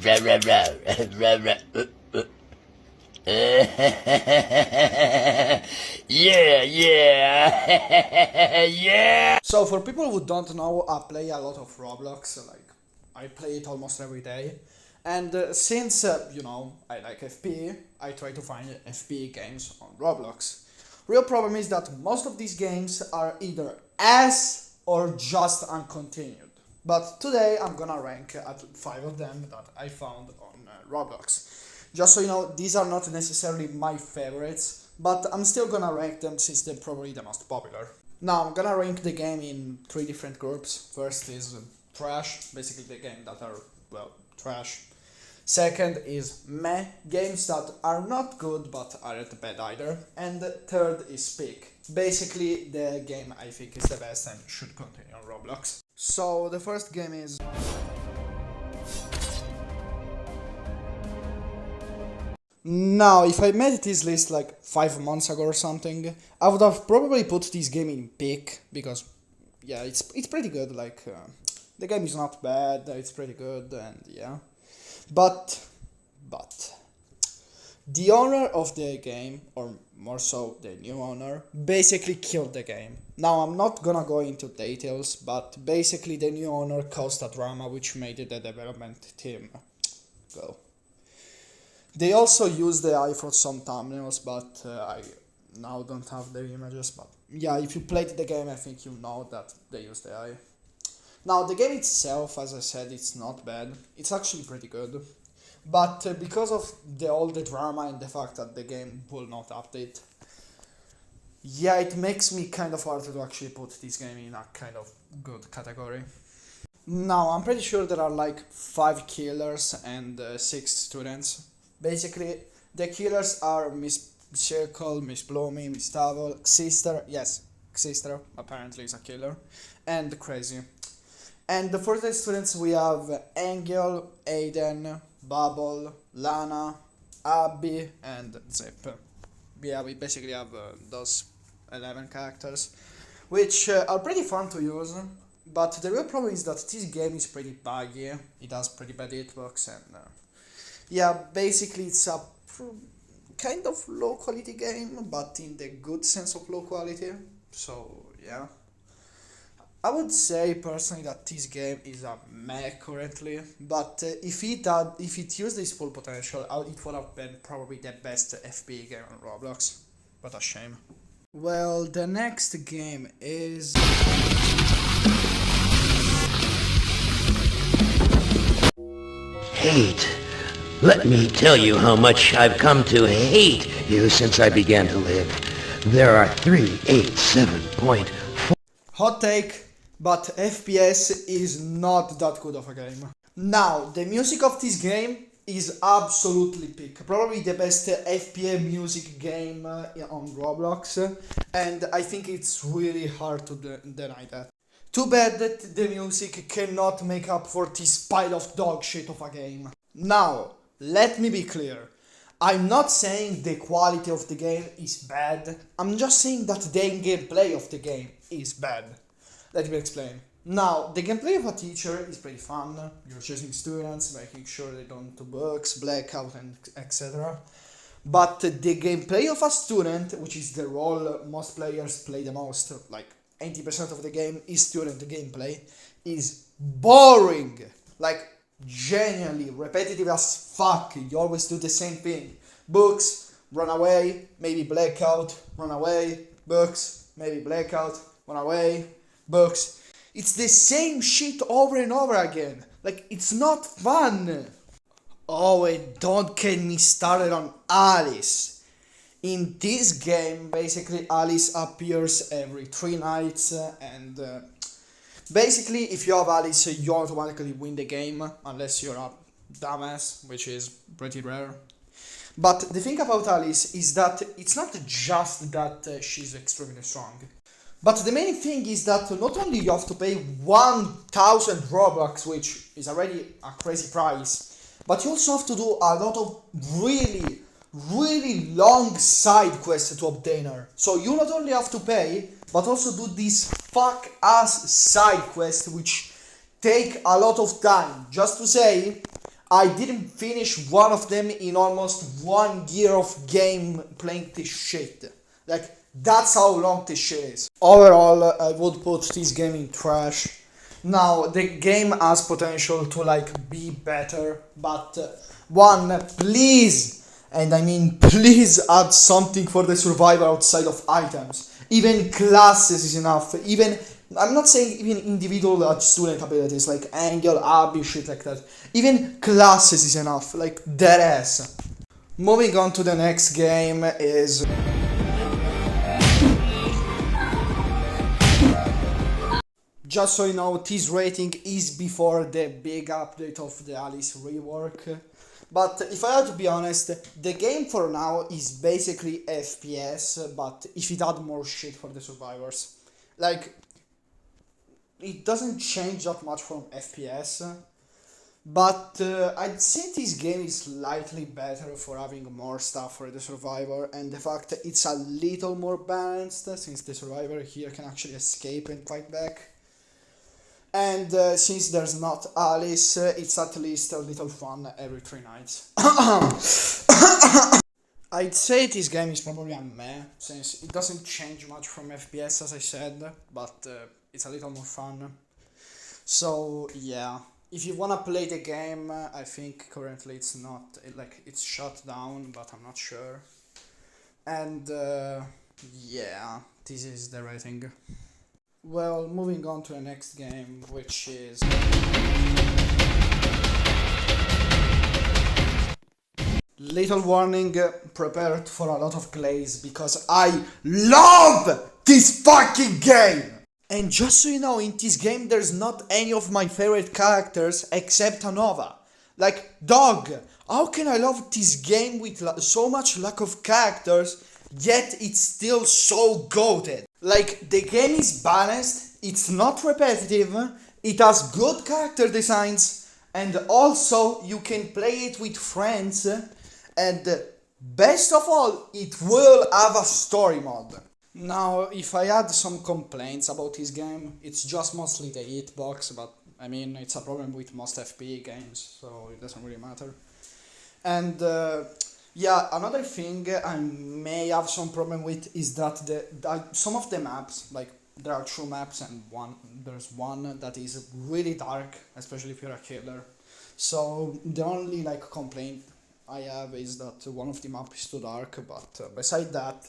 Yeah, yeah, yeah. So for people who don't know, I play a lot of Roblox, like I play it almost every day. And since, I like FPE, I try to find FPE games on Roblox. Real problem is that most of these games are either ass or just uncontinued. But today I'm gonna rank at 5 of them that I found on Roblox. Just so you know, these are not necessarily my favorites, but I'm still gonna rank them since they're probably the most popular. Now I'm gonna rank the game in 3 different groups. First is trash, basically the game that are, well, trash. Second is meh, games that are not good but aren't bad either. And third is peak, basically the game I think is the best and should continue on Roblox. So the first game is... Now, if I made this list like 5 months ago or something, I would have probably put this game in peak, because yeah, it's pretty good, like the game is not bad, it's pretty good, and yeah. But the owner of the game, or more so the new owner, basically killed the game. Now I'm not gonna go into details, but basically the new owner caused a drama which made the development team go. They also used the AI for some thumbnails, but I now don't have the images. But yeah, if you played the game, I think you know that they used the AI. Now, the game itself, as I said, it's not bad. It's actually pretty good. But because of all the drama and the fact that the game will not update, yeah, it makes me kind of hard to actually put this game in a kind of good category. Now, I'm pretty sure there are like 5 killers and 6 students. Basically, the killers are Miss Circle, Miss Bloomy, Miss Towel, Xister, yes, Xister apparently is a killer, and Crazy. And for the students we have Angel, Aiden, Bubble, Lana, Abby, and Zip. Yeah, we basically have those 11 characters, which are pretty fun to use, but the real problem is that this game is pretty buggy, it has pretty bad hitbox, and yeah, basically it's a kind of low quality game, but in the good sense of low quality, so yeah. I would say personally that this game is a meh currently, but if it used its full potential, it would have been probably the best FPE game on Roblox. What a shame. Well, the next game is... Hate. Let me tell you how much I've come to hate you since I began to live. There are 387.4... Hot take, but FPS is not that good of a game. Now, the music of this game is absolutely peak. Probably the best FPA music game on Roblox, and I think it's really hard to deny that. Too bad that the music cannot make up for this pile of dog shit of a game. Now, let me be clear. I'm not saying the quality of the game is bad, I'm just saying that the gameplay of the game is bad. Let me explain. Now, the gameplay of a teacher is pretty fun. You're choosing students, making sure they don't do bugs, blackout, and etc. But the gameplay of a student, which is the role most players play the most, like 80% of the game is student gameplay, is boring. Like, genuinely repetitive as fuck. You always do the same thing. Books, run away, maybe blackout, run away, books, maybe blackout, run away, books. It's the same shit over and over again. Like, it's not fun. Oh, and don't get me started on Alice. In this game, basically Alice appears every 3 nights and basically if you have Alice you automatically win the game unless you're a dumbass, which is pretty rare. But the thing about Alice is that it's not just that she's extremely strong. But the main thing is that not only you have to pay 1000 Robux, which is already a crazy price, but you also have to do a lot of really long side quests to obtain her. So you not only have to pay, but also do these fuck ass side quests which take a lot of time. Just to say, I didn't finish one of them in almost 1 year of game playing this shit. Like, that's how long this shit is. Overall, I would put this game in trash. Now, the game has potential to like be better, but one, please, and I mean please add something for the survivor outside of items. Even classes is enough. Even, I'm not saying even individual student abilities like angle, abi, shit like that. Even classes is enough, like dead ass. Moving on to the next game is... Just so you know, this rating is before the big update of the Alice rework. But if I have to be honest, the game for now is basically FPS, but if it had more shit for the survivors. Like, it doesn't change that much from FPS, but I'd say this game is slightly better for having more stuff for the survivor, and the fact that it's a little more balanced, since the survivor here can actually escape and fight back. And since there's not Alice, it's at least a little fun every 3 nights. I'd say this game is probably a meh, since it doesn't change much from FPS as I said, but it's a little more fun. So yeah, if you wanna play the game, I think currently it's not, it's shut down, but I'm not sure. And yeah, this is the rating. Well, moving on to the next game, which is... Little warning, prepared for a lot of glaze, because I LOVE this fucking game! And just so you know, in this game there's not any of my favorite characters except Anova. Like, dog, how can I love this game with so much lack of characters, yet it's still so goated? Like, the game is balanced, it's not repetitive, it has good character designs, and also you can play it with friends, and best of all, it will have a story mode. Now, if I had some complaints about this game, it's just mostly the hitbox, but I mean, it's a problem with most FPE games, so it doesn't really matter. And yeah, another thing I may have some problem with is that some of the maps, like there are 2 maps and there's one that is really dark, especially if you're a killer. So the only like complaint I have is that one of the maps is too dark, but beside that,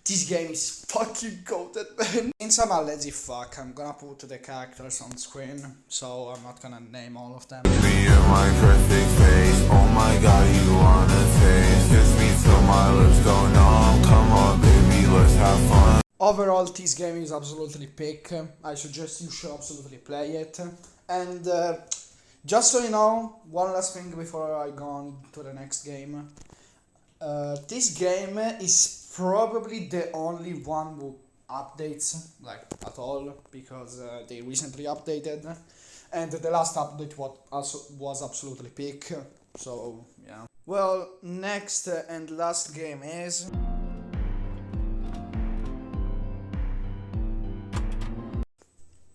this game is fucking goated, man. Since I'm a lazy fuck, I'm gonna put the characters on screen, so I'm not gonna name all of them. Me and my perfect face, oh my god, you wanna taste. Kiss me till my lips go numb, come on baby, let's have fun. Overall, this game is absolutely peak. I suggest you should absolutely play it. And just so you know, one last thing before I go on to the next game. This game is probably the only one who updates, like, at all, because they recently updated, and the last update was absolutely peak, so yeah. Well, next and last game is...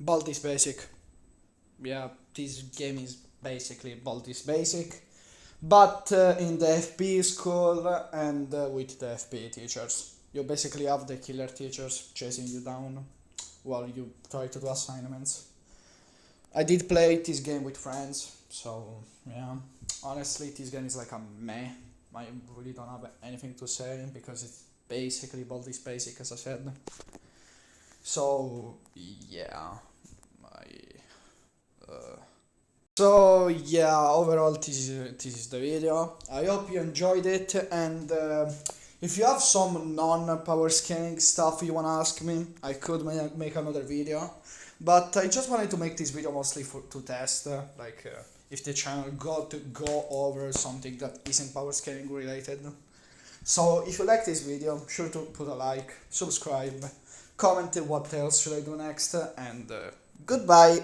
Balti's Basic. Yeah, this game is basically Balti's Basic, but in the FPE school and with the FPE teachers. You basically have the killer teachers chasing you down while you try to do assignments. I did play this game with friends, so yeah. Honestly, this game is like a meh. I really don't have anything to say because it's basically Balti's Basic, as I said. So yeah, So yeah, overall this is the video. I hope you enjoyed it, and if you have some non-power scaling stuff you wanna ask me, I could make another video. But I just wanted to make this video mostly to test, if the channel got to go over something that isn't power scaling related. So if you like this video, sure to put a like, subscribe, comment what else should I do next, and goodbye!